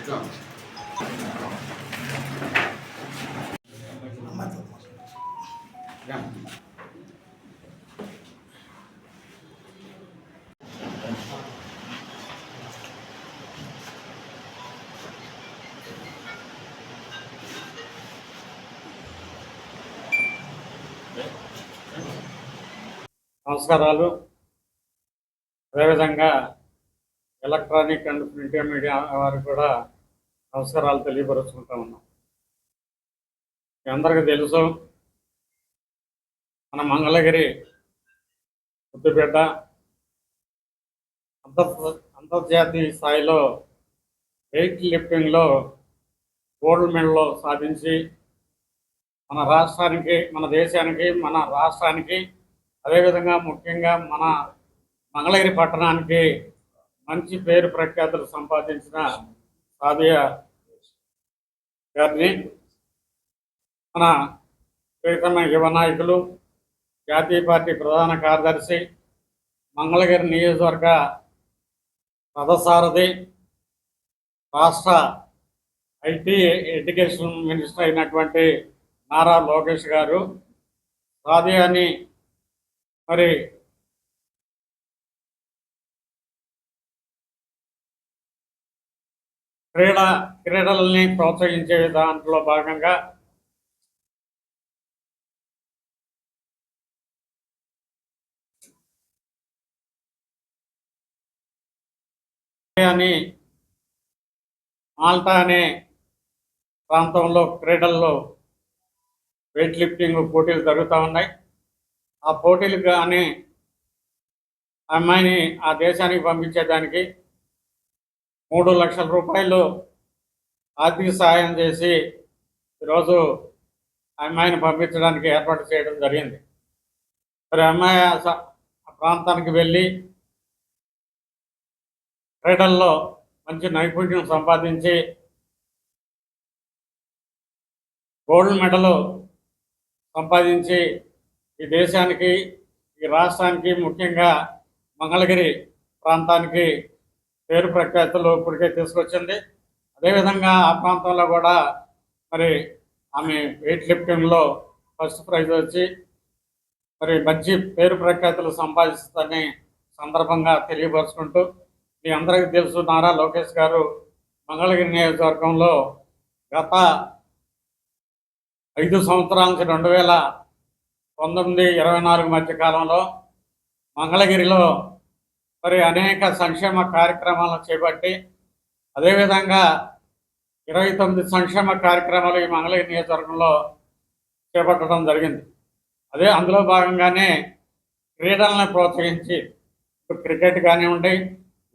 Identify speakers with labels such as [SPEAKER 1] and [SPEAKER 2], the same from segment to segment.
[SPEAKER 1] నమస్కారాలు. అదేవిధంగా electronic and print media వారికి కూడా నమస్కారాలు తెలియపరుచుకుంటా ఉన్నాం. మీ అందరికీ తెలుసు, మన మంగళగిరి ముద్దుబిడ్డ అంతర్జాతీయ స్థాయిలో వెయిట్ లిఫ్టింగ్లో గోల్డ్ మెడల్ సాధించి మన రాష్ట్రానికి, మన దేశానికి, మన రాష్ట్రానికి, అదేవిధంగా ముఖ్యంగా మన మంగళగిరి పట్టణానికి మంచి పేరు ప్రఖ్యాతులు సంపాదించిన సాదియా గారిని మన ప్రియతమ యువ నాయకులు, జాతీయ పార్టీ ప్రధాన కార్యదర్శి, మంగళగిరి నియోజకవర్గ రథసారథి, రాష్ట్ర ఐటీ ఎడ్యుకేషన్ మినిస్టర్ అయినటువంటి నారా లోకేష్ గారు సాదియాని మరి క్రీడల్ని ప్రోత్సహించే దాంట్లో భాగంగా మాల్టా అనే ప్రాంతంలో క్రీడల్లో వెయిట్ లిఫ్టింగ్ పోటీలు జరుగుతూ ఉన్నాయి. ఆ పోటీలు కానీ అమ్మాయిని ఆ దేశానికి పంపించేదానికి 3 లక్షల రూపాయలు ఆర్థిక సహాయం చేసి ఈరోజు అమ్మాయిని పంపించడానికి ఏర్పాటు చేయడం జరిగింది. మరి అమ్మాయి ఆ ప్రాంతానికి వెళ్ళి క్రీడల్లో మంచి నైపుణ్యం సంపాదించి గోల్డ్ మెడల్ సంపాదించి ఈ దేశానికి, ఈ రాష్ట్రానికి, ముఖ్యంగా మంగళగిరి ప్రాంతానికి పేరు ప్రఖ్యాతులు ఇప్పటికే తీసుకొచ్చింది. అదేవిధంగా ఆ ప్రాంతంలో కూడా మరి ఆమె వెయిట్ లిఫ్టింగ్లో ఫస్ట్ ప్రైజ్ వచ్చి మరి మంచి పేరు ప్రఖ్యాతులు సంపాదిస్తుందని సందర్భంగా తెలియపరుచుకుంటూ, మీ అందరికీ తెలుసు, నారా లోకేష్ గారు మంగళగిరి నియోజకవర్గంలో గత 5 సంవత్సరాల నుంచి 2019-24 మధ్య కాలంలో మంగళగిరిలో మరి అనేక సంక్షేమ కార్యక్రమాలను చేపట్టి, అదేవిధంగా 29 సంక్షేమ కార్యక్రమాలు ఈ మంగళగిరి నియోజకవర్గంలో చేపట్టడం జరిగింది. అందులో భాగంగానే క్రీడలను ప్రోత్సహించి క్రికెట్ కానివ్వండి,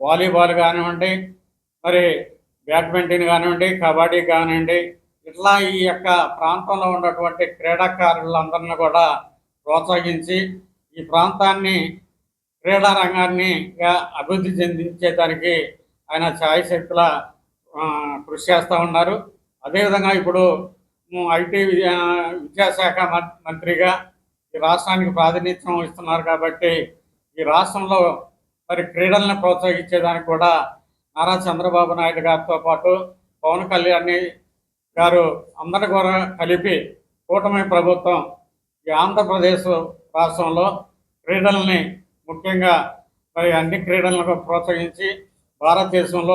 [SPEAKER 1] వాలీబాల్ కానివ్వండి, మరి బ్యాడ్మింటన్ కానివ్వండి, కబడ్డీ కానివ్వండి, ఇట్లా ఈ యొక్క ప్రాంతంలో ఉన్నటువంటి క్రీడాకారులందరినీ కూడా ప్రోత్సహించి ఈ ప్రాంతాన్ని, క్రీడా రంగాన్ని అభివృద్ధి చెందించేదానికి ఆయన ఛాయశక్తుల కృషి చేస్తూ ఉన్నారు. అదేవిధంగా ఇప్పుడు ఐటీ విద్యాశాఖ మంత్రిగా ఈ రాష్ట్రానికి ప్రాతినిధ్యం ఇస్తున్నారు కాబట్టి ఈ రాష్ట్రంలో మరి క్రీడలను ప్రోత్సహించేదానికి కూడా నారా చంద్రబాబు నాయుడు గారితో పాటు పవన్ కళ్యాణ్ గారు అందరూ కూడా కలిపి కూటమి ప్రభుత్వం ఈ ఆంధ్రప్రదేశ్ రాష్ట్రంలో క్రీడల్ని, ముఖ్యంగా మరి అన్ని క్రీడలను ప్రోత్సహించి భారతదేశంలో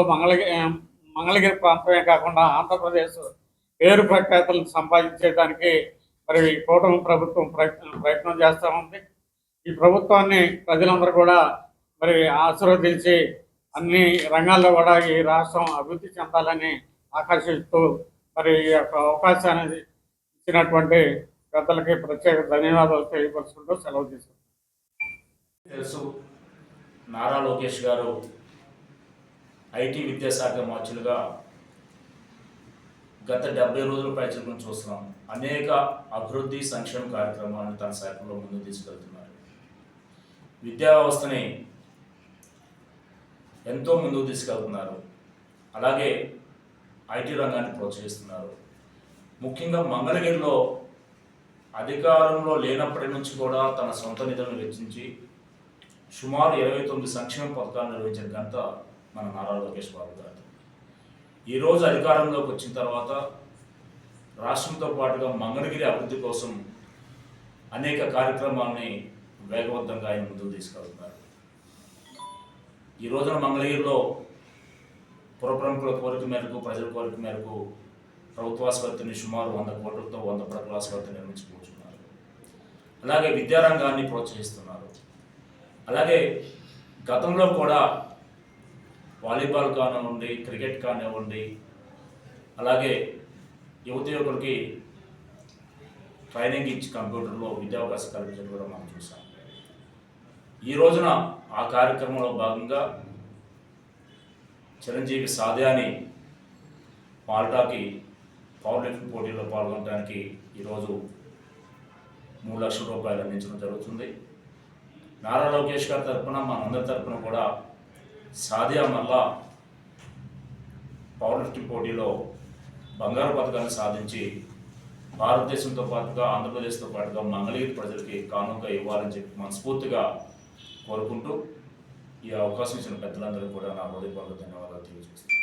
[SPEAKER 1] మంగళగిరి ప్రాంతమే కాకుండా ఆంధ్రప్రదేశ్ పేరు ప్రఖ్యాతులను సంపాదించేదానికి మరి కూటమి ప్రభుత్వం ప్రయత్నం చేస్తూ ఉంది. ఈ ప్రభుత్వాన్ని ప్రజలందరూ కూడా మరి ఆశీర్వదించి అన్ని రంగాల్లో కూడా ఈ రాష్ట్రం అభివృద్ధి చెందాలని ఆకర్షిస్తూ మరి ఈ యొక్క అవకాశాన్ని ఇచ్చినటువంటి పెద్దలకి ప్రత్యేక ధన్యవాదాలు తెలియపరుచుకుంటూ సెలవు తీసుకుంటాం.
[SPEAKER 2] తెలుసు, నారా లోకేష్ గారు ఐటీ విద్యాశాఖ మంత్రులుగా గత 70 రోజుల పైచలకు చూస్తున్నాం. అనేక అభివృద్ధి సంక్షేమ కార్యక్రమాలను తన శాఖలో ముందుకు తీసుకెళ్తున్నారు. విద్యా వ్యవస్థని ఎంతో ముందుకు తీసుకెళ్తున్నారు. అలాగే ఐటీ రంగాన్ని ప్రోత్సహిస్తున్నారు. ముఖ్యంగా మంగళగిరిలో అధికారంలో లేనప్పటి నుంచి కూడా తన సొంత నిధులను వెచ్చించి సుమారు 29 సంక్షేమ పథకాలు నిర్వహించిన ఘనత మన నారా లోకేష్ బాబు గారు. ఈరోజు అధికారంలోకి వచ్చిన తర్వాత రాష్ట్రంతో పాటుగా మంగళగిరి అభివృద్ధి కోసం అనేక కార్యక్రమాలని వేగవంతంగా ఆయన ముందుకు తీసుకెళ్తున్నారు. ఈ రోజున మంగళగిరిలో పుర ప్రముఖుల కోరిక మేరకు, ప్రజల కోరిక మేరకు ప్రభుత్వాసుపత్రిని సుమారు 100 కోట్లతో 100 పడకల ఆసుపత్రి నిర్మించుకుంటున్నారు. అలాగే విద్యారంగాన్ని ప్రోత్సహిస్తున్నారు. అలాగే గతంలో కూడా వాలీబాల్ కానివ్వండి, క్రికెట్ కానివ్వండి, అలాగే యువకులకి ట్రైనింగ్ ఇచ్చి కంప్యూటర్లో విద్యావకాశం కల్పించడం కూడా మనం చూసాం. ఈ రోజున ఆ కార్యక్రమంలో భాగంగా చిరంజీవి సాధ్యాని మాల్టాకి పవర్ లిఫ్టింగ్ పోటీలో పాల్గొనడానికి ఈరోజు 3 లక్షల రూపాయలు అందించడం జరుగుతుంది. నారా లోకేష్ గారి తరఫున, మనందరి తరఫున కూడా సాధ్యా మళ్ళా పవర్ లిఫ్టింగ్ పోటీలో బంగారు పథకాన్ని సాధించి భారతదేశంతో పాటుగా, ఆంధ్రప్రదేశ్తో పాటుగా మంగళగిరి ప్రజలకి కానుకగా ఇవ్వాలని చెప్పి మనస్ఫూర్తిగా కోరుకుంటూ ఈ అవకాశం ఇచ్చిన పెద్దలందరూ కూడా నా హృదయపూర్వక ధన్యవాదాలు తెలియజేస్తున్నాను.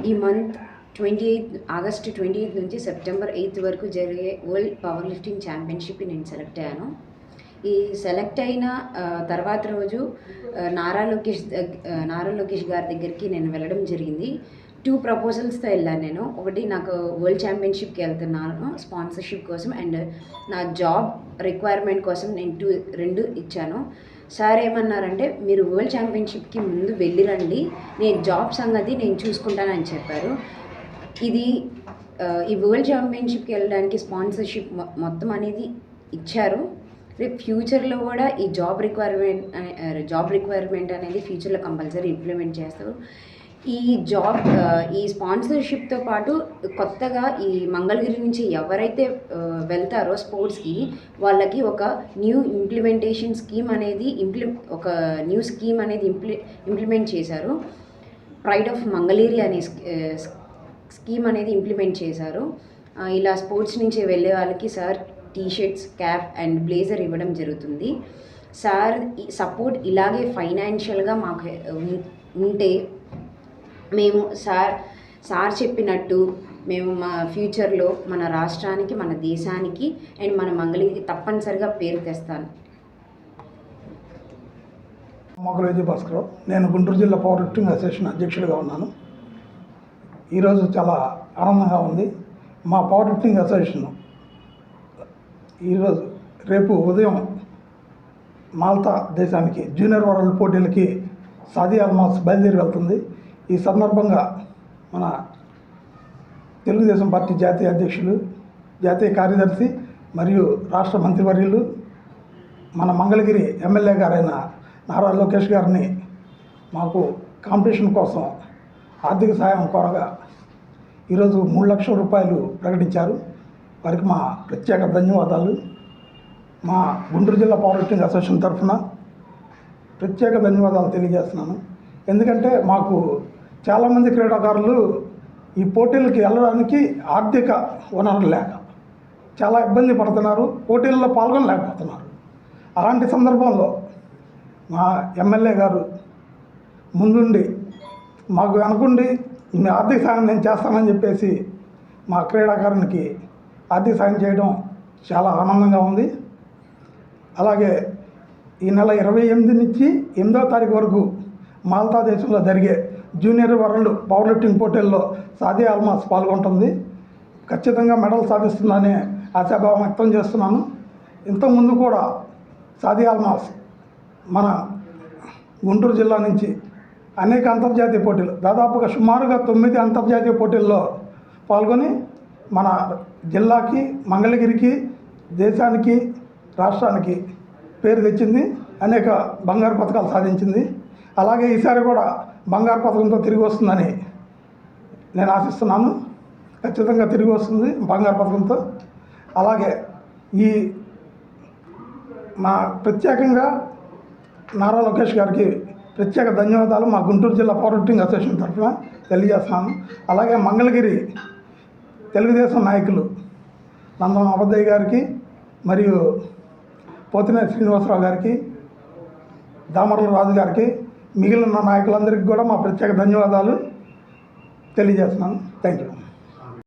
[SPEAKER 3] ఈ మంత్ 28 ఆగస్టు 28 నుంచి సెప్టెంబర్ 8 వరకు జరిగే వరల్డ్ పవర్ లిఫ్టింగ్ ఛాంపియన్షిప్కి నేను సెలెక్ట్ అయ్యాను. ఈ సెలెక్ట్ అయిన తర్వాత రోజు నారా లోకేష్ గారి దగ్గరికి నేను వెళ్ళడం జరిగింది. 2 ప్రపోజల్స్తో వెళ్ళాను నేను. ఒకటి, నాకు వరల్డ్ ఛాంపియన్షిప్కి వెళ్తున్నాను స్పాన్సర్షిప్ కోసం, అండ్ నా జాబ్ రిక్వైర్మెంట్ కోసం నేను 2 ఇచ్చాను. సార్ ఏమన్నారంటే, మీరు వరల్డ్ ఛాంపియన్షిప్కి ముందు వెళ్ళిరండి, నేను జాబ్ సంగతి నేను చూసుకుంటానని చెప్పారు. ఈ వరల్డ్ ఛాంపియన్షిప్కి వెళ్ళడానికి స్పాన్సర్షిప్ మొత్తం అనేది ఇచ్చారు. రేపు ఫ్యూచర్లో కూడా ఈ జాబ్ రిక్వైర్మెంట్ అనేది ఫ్యూచర్లో కంపల్సరీ ఇంప్లిమెంట్ చేస్తారు. ఈ స్పాన్సర్షిప్తో పాటు కొత్తగా ఈ మంగళగిరి నుంచి ఎవరైతే వెళ్తారో స్పోర్ట్స్కి, వాళ్ళకి ఒక న్యూ ఇంప్లిమెంటేషన్ స్కీమ్ అనేది ఇంప్లిమెంట్ చేశారు. ప్రైడ్ ఆఫ్ మంగళగిరి అనే స్కీమ్ అనేది ఇంప్లిమెంట్ చేశారు. ఇలా స్పోర్ట్స్ నుంచి వెళ్ళే వాళ్ళకి sir t-shirts, cap and blazer ఇవ్వడం జరుగుతుంది. సార్ సపోర్ట్ ఇలాగే ఫైనాన్షియల్గా మాకు ఉంటే మేము సార్ చెప్పినట్టు మేము మా ఫ్యూచర్లో మన రాష్ట్రానికి, మన దేశానికి అండ్ మన మంగళగిరికి తప్పనిసరిగా పేరు తెస్తాను.
[SPEAKER 4] మొగలు విజయభాస్కర్, నేను గుంటూరు జిల్లా పవర్ లిఫ్టింగ్ అసోసియేషన్ అధ్యక్షుడిగా ఉన్నాను. ఈరోజు చాలా ఆనందంగా ఉంది. మా పవర్ లిఫ్టింగ్ అసోసియేషన్ ఈరోజు రేపు ఉదయం మాల్టా దేశానికి జూనియర్ వరల్డ్ పోటీలకి సాదియా అల్మాస్ బయలుదేరి వెళ్తుంది. ఈ సందర్భంగా మన తెలుగుదేశం పార్టీ జాతీయ అధ్యక్షులు, జాతీయ కార్యదర్శి మరియు రాష్ట్ర మంత్రివర్యులు, మన మంగళగిరి ఎమ్మెల్యే గారైన నారా లోకేష్ గారిని మాకు కాంపిటీషన్ కోసం ఆర్థిక సహాయం కోరగా ఈరోజు 3 లక్షల రూపాయలు ప్రకటించారు. వారికి మా ప్రత్యేక ధన్యవాదాలు. మా గుంటూరు జిల్లా పవర్ లిఫ్టింగ్ అసోసియేషన్ తరఫున ప్రత్యేక ధన్యవాదాలు తెలియజేస్తున్నాను. ఎందుకంటే మాకు చాలామంది క్రీడాకారులు ఈ పోటీలకు వెళ్ళడానికి ఆర్థిక వనరులు లేక చాలా ఇబ్బంది పడుతున్నారు, పోటీల్లో పాల్గొనలేకపోతున్నారు. అలాంటి సందర్భంలో మా ఎమ్మెల్యే గారు ముందుండి మాకు అనుకుండి మీ ఆర్థిక సాయం నేను చేస్తానని చెప్పేసి మా క్రీడాకారునికి ఆర్థిక సాయం చేయడం చాలా ఆనందంగా ఉంది. అలాగే ఈ నెల 28 నుంచి 8వ తారీఖు వరకు మాల్టా దేశంలో జరిగే జూనియర్ వరల్డ్ పవర్ లిఫ్టింగ్ పోటీల్లో సాదియా అల్మాస్ పాల్గొంటుంది. ఖచ్చితంగా మెడల్ సాధిస్తుందనే ఆశాభావం వ్యక్తం చేస్తున్నాను. ఇంతకుముందు కూడా సాదియా అల్మాస్ మన గుంటూరు జిల్లా నుంచి అనేక అంతర్జాతీయ పోటీలు, దాదాపుగా సుమారుగా 9 అంతర్జాతీయ పోటీల్లో పాల్గొని మన జిల్లాకి, మంగళగిరికి, దేశానికి, రాష్ట్రానికి పేరు తెచ్చింది. అనేక బంగారు పథకాలు సాధించింది. అలాగే ఈసారి కూడా బంగారు పథకంతో తిరిగి వస్తుందని నేను ఆశిస్తున్నాను. ఖచ్చితంగా తిరిగి వస్తుంది బంగారు పథకంతో. అలాగే ఈ మా ప్రత్యేకంగా నారా లోకేష్ గారికి ప్రత్యేక ధన్యవాదాలు మా గుంటూరు జిల్లా పవర్ లిఫ్టింగ్ అసోసియేషన్ తరఫున తెలియజేస్తున్నాను. అలాగే మంగళగిరి తెలుగుదేశం నాయకులు నందం అబద్దయ్య గారికి మరియు పోతినేని శ్రీనివాసరావు గారికి, దామర్ల రాజు గారికి మిగిలిన నాయకులందరికీ కూడా మా ప్రత్యేక ధన్యవాదాలు తెలియజేస్తున్నాను. Thank you.